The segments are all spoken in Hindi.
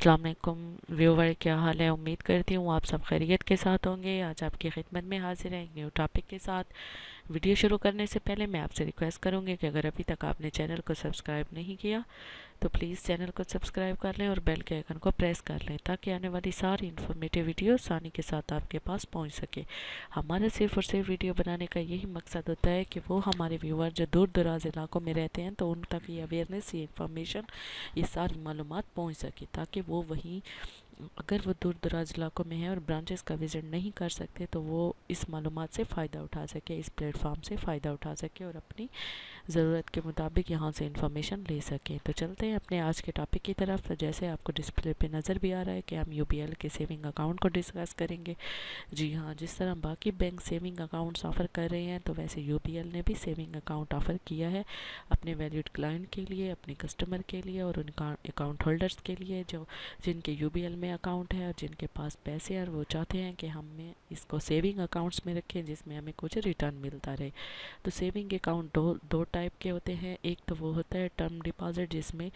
अस्सलाम वालेकुम व्यूवर, क्या हाल है। उम्मीद करती हूँ आप सब खैरियत के साथ होंगे। आज आपकी खिदमत में हाजिर है एक न्यू टॉपिक के साथ। वीडियो शुरू करने से पहले मैं आपसे रिक्वेस्ट करूँगी कि अगर अभी तक आपने चैनल को सब्सक्राइब नहीं किया तो प्लीज़ चैनल को सब्सक्राइब कर लें और बेल के आइकन को प्रेस कर लें ताकि आने वाली सारी इन्फॉर्मेटिव वीडियो आसानी के साथ आपके पास पहुंच सके। हमारा सिर्फ और सिर्फ वीडियो बनाने का यही मकसद होता है कि वो हमारे व्यूअर जो दूर दराज इलाकों में रहते हैं तो उन तक ये अवेयरनेस, ये इन्फॉर्मेशन, ये सारी मालूमात पहुँच सके ताकि वो वहीं, अगर वो दूर दराज इलाकों में है और ब्रांचेस का विज़िट नहीं कर सकते तो वो इस मालूमात से फ़ायदा उठा सके, इस प्लेटफॉर्म से फ़ायदा उठा सके और अपनी ज़रूरत के मुताबिक यहाँ से इन्फॉर्मेशन ले सकें। तो चलते हैं अपने आज के टॉपिक की तरफ। तो जैसे आपको डिस्प्ले पे नज़र भी आ रहा है कि हम यूबीएल के सेविंग अकाउंट को डिस्कस करेंगे। जी हाँ, जिस तरह बाकी बैंक सेविंग अकाउंट्स ऑफ़र कर रहे हैं तो वैसे यूबीएल ने भी सेविंग अकाउंट ऑफ़र किया है अपने वैलिड क्लाइंट के लिए, अपने कस्टमर के लिए और उनका अकाउंट होल्डर्स के लिए जो जिनके यूबीएल में अकाउंट है और जिनके पास पैसे हैं और वो चाहते हैं कि हमें इसको सेविंग अकाउंट्स में रखें जिसमें हमें कुछ रिटर्न मिलता रहे। तो सेविंग अकाउंट दो टाइप के होते हैं। एक तो वो होता है टर्म डिपॉजिट जिसमें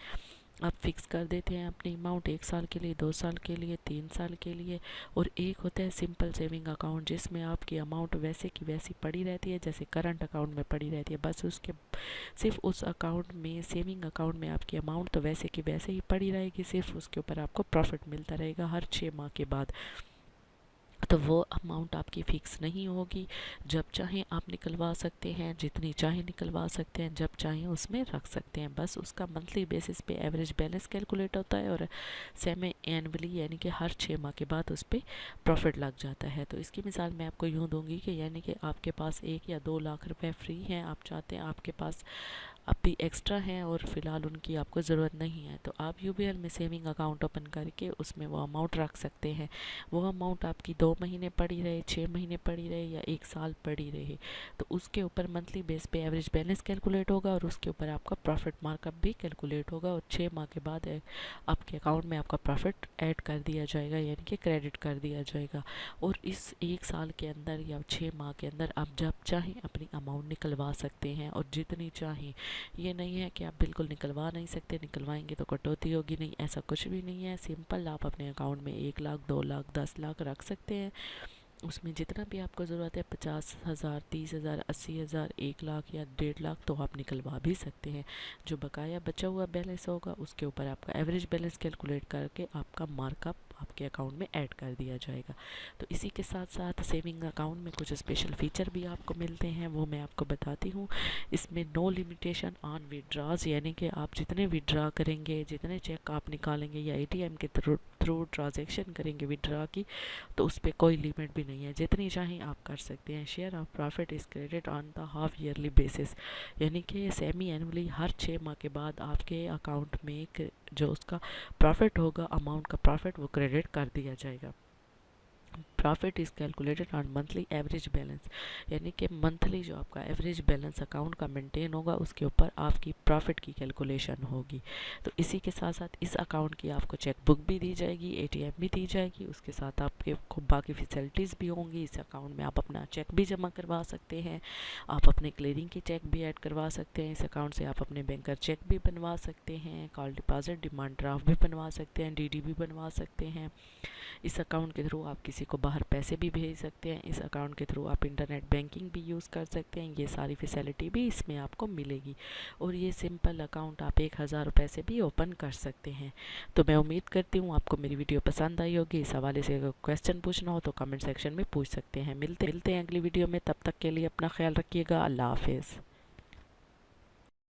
आप फिक्स कर देते हैं अपनी अमाउंट 1 साल के लिए, 2 साल के लिए, 3 साल के लिए। और एक होता है सिंपल सेविंग अकाउंट जिसमें आपकी अमाउंट वैसे की वैसी पड़ी रहती है जैसे करंट अकाउंट में पड़ी रहती है। बस उसके सिर्फ उस अकाउंट में, सेविंग अकाउंट में आपकी अमाउंट तो वैसे की वैसे ही पड़ी रहेगी, सिर्फ उसके ऊपर आपको प्रॉफिट मिलता रहेगा हर 6 माह के बाद। तो वो अमाउंट आपकी फ़िक्स नहीं होगी, जब चाहें आप निकलवा सकते हैं, जितनी चाहें निकलवा सकते हैं, जब चाहें उसमें रख सकते हैं। बस उसका मंथली बेसिस पे एवरेज बैलेंस कैलकुलेट होता है और सेमी एनुअली यानी कि हर 6 माह के बाद उस पर प्रॉफिट लग जाता है। तो इसकी मिसाल मैं आपको यूँ दूंगी कि यानी कि आपके पास 1 या 2 लाख रुपए फ्री हैं, आप चाहते हैं, आपके पास अभी एक्स्ट्रा हैं और फ़िलहाल उनकी आपको ज़रूरत नहीं है, तो आप यूबीएल में सेविंग अकाउंट ओपन करके उसमें वो अमाउंट रख सकते हैं। वो अमाउंट आपकी 2 महीने पड़ी रहे, 6 महीने पड़ी रहे या 1 साल पड़ी रहे, तो उसके ऊपर मंथली बेस पे एवरेज बैलेंस कैलकुलेट होगा और उसके ऊपर आपका प्रॉफिट मार्कअप भी कैलकुलेट होगा और 6 माह के बाद आपके अकाउंट में आपका प्रॉफिट ऐड कर दिया जाएगा यानी कि क्रेडिट कर दिया जाएगा। और इस 1 साल के अंदर या 6 माह के अंदर आप जब चाहें अपनी अमाउंट निकलवा सकते हैं और जितनी चाहें। ये नहीं है कि आप बिल्कुल निकलवा नहीं सकते, निकलवाएंगे तो कटौती होगी, नहीं, ऐसा कुछ भी नहीं है। सिंपल आप अपने अकाउंट में 1 लाख, 2 लाख, 10 लाख रख सकते हैं, उसमें जितना भी आपको ज़रूरत है 50,000, 30,000, 80,000, 1 लाख या 1.5 लाख तो आप निकलवा भी सकते हैं। जो बकाया बचा हुआ बैलेंस होगा उसके ऊपर आपका एवरेज बैलेंस कैलकुलेट करके आपका मार्कअप आपके अकाउंट में ऐड कर दिया जाएगा। तो इसी के साथ साथ सेविंग अकाउंट में कुछ स्पेशल फ़ीचर भी आपको मिलते हैं, वो मैं आपको बताती हूँ। इसमें नो लिमिटेशन ऑन विड्रॉज यानी कि आप जितने विड्रा करेंगे, जितने चेक आप निकालेंगे या एटीएम के थ्रू ट्रांजेक्शन करेंगे विड्रा की, तो उस पर कोई लिमिट भी नहीं है, जितनी चाहें आप कर सकते हैं। Share of profit is credit on the half yearly basis यानी कि सेमी एनुअली हर 6 माह के बाद आपके अकाउंट में जो उसका प्रॉफिट होगा, अमाउंट का प्रॉफिट, वो क्रेडिट कर दिया जाएगा। Profit is calculated on monthly average balance यानी कि मंथली जो आपका एवरेज बैलेंस अकाउंट का मेंटेन होगा उसके ऊपर आपकी प्रॉफिट की कैलकुलेशन होगी। तो इसी के साथ साथ इस अकाउंट की आपको चेक बुक भी दी जाएगी, एटीएम भी दी जाएगी, उसके साथ आपके को बाकी फैसिलिटीज़ भी होंगी। इस अकाउंट में आप अपना चेक भी जमा करवा सकते हैं, आप अपने क्लियरिंग की चेक भी ऐड करवा सकते हैं। इस अकाउंट से आप अपने बैंकर चेक भी बनवा सकते हैं, कॉल डिपॉजिट, डिमांड ड्राफ्ट भी बनवा सकते हैं, डीडी भी बनवा सकते हैं। इस अकाउंट के थ्रू आप किसी को बाहर पैसे भी भेज सकते हैं, इस अकाउंट के थ्रू आप इंटरनेट बैंकिंग भी यूज़ कर सकते हैं। ये सारी फैसिलिटी भी इसमें आपको मिलेगी और ये सिंपल अकाउंट आप 1,000 रुपये से भी ओपन कर सकते हैं। तो मैं उम्मीद करती हूँ आपको मेरी वीडियो पसंद आई होगी। इस हवाले से अगर क्वेश्चन पूछना हो तो कमेंट सेक्शन में पूछ सकते हैं। मिलते हैं अगली वीडियो में, तब तक के लिए अपना ख्याल रखिएगा। अल्लाह हाफिज़।